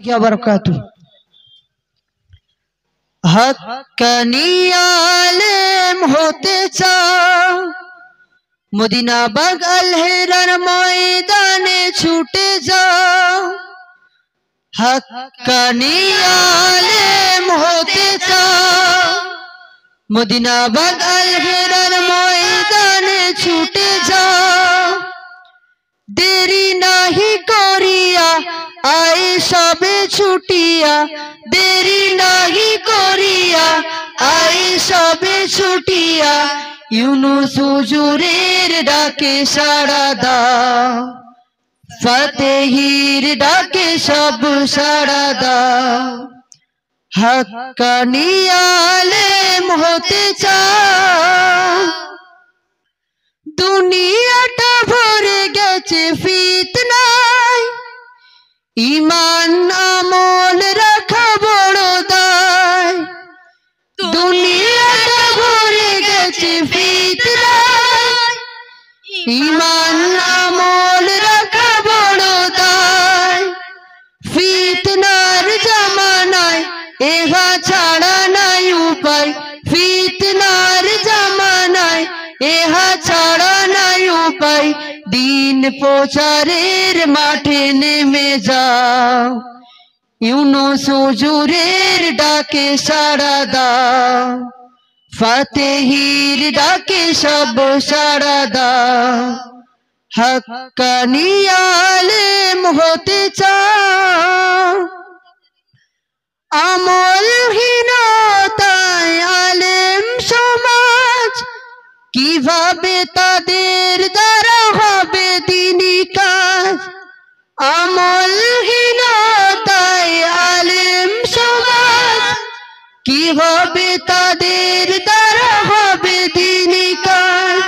क्या बरकातु हक्कानी आलेम होते चाओ मदीना बगल हेरर मैदाने छूटे जाओ। हक्कानी आलेम होते चाओ मदीना बगल हेरर मैदाने छूटे जाओ। देरी नहीं करिया आए सबे छुटिया, देरी नहीं करिया आए सबे छुटिया। यूनुस हुजूरेर डाके साड़ा दाओ, फतेहीर डाके सब साड़ा दाओ। हक्कानी आलेम होते चाओ दुनियाटा भरे गेছে ফিতনায়, ईमान আমল রাখা বড় দায়। দুনিয়াটা ভরে গেছে ফিতনায়, ईमान আমল রাখা বড় দায়। ফিতনার জামানায় এহা ছাড়া নাই উপায়, ফিতনার জামানায় এহা ছাড়া নাই উপায়। দিন প্রচারের মাঠে নেমে যাও, ইউনুস হুজুরের ডাকে সাড়া দাও, ফাতেহির ডাকে সব সাড়া দাও। হক্কানি আলেম হতে চাও আমলহীনতায় আলেম সমাজ, কিভাবে তাদের দ্বারা হবে দ্বীনি কাজ। আমলহীনতায় আলেম সমাজ, কিভাবে তাদের দ্বারা হবে দ্বীনি কাজ।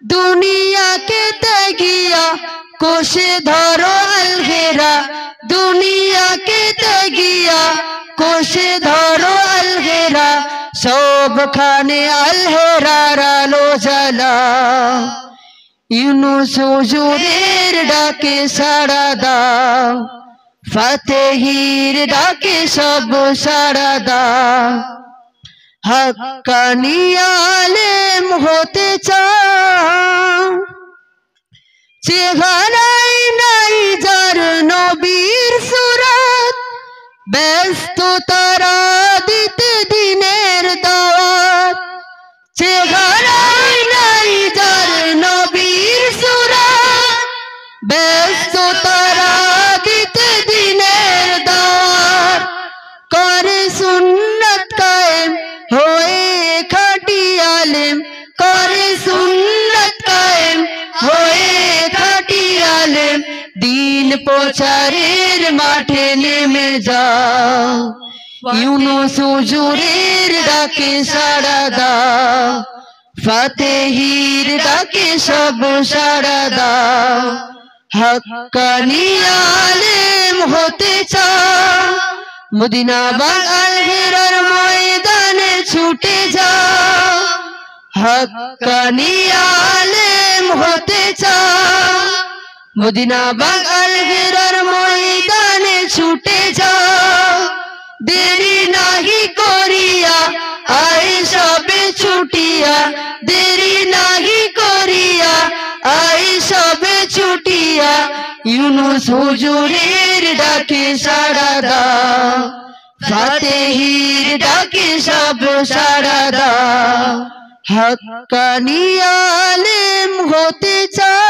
দুনিয়াকে ত্যাগিয়া কোষে ধরো আলহেরা, দুনিয়াকে ত্যাগিয়া কোষে ধরো আলহেরা। সবখানে আলহেরার আলো জ্বালাও, ইউনুস হুজুরের ডাকে সাড়া দাও, ফাতেহির ডাকে সব সাড়া দাও। হক্কানি আলেম হতে চাও চেহারাই নাই যার নবীর সুরাত, ব্যস্ত তারা দিতে দিনের দাওয়াত। চেহারাই নাই যার নবীর সুরাত, ব্যস্ত তারা দিতে দিনের দাওয়াত। করে সুন্নাত কায়েম হয়ে খাঁটি আলেম, করে সুন্নাত কায়েম হয়ে খাঁটি আলেম। দিন প্রচারের মাঠে নেমে যাও, ইউনুস হুজুরের ডাকে সাড়া দাও, ফাতেহির ডাকে সব সাড়া দাও। হক্কানি আলেম হতে চাও মদিনা বাগাল হেরার ময়দানে ছুটে যাও। হক্কানি আলেম হতে চাও মদিনা বাগাল হেরার ময়দানে ছুটে যাও। দেরি নাহি করিয়া আয় সবে ছুটিয়া, দেরি নাহি করিয়া আয় সবে ছুটিয়া। ইউনুস হুজুরের ডাকে সাড়া দাও, ফাতেহির ডাকে সব সাড়া দাও। হক্কানি আলেম হতে চাও।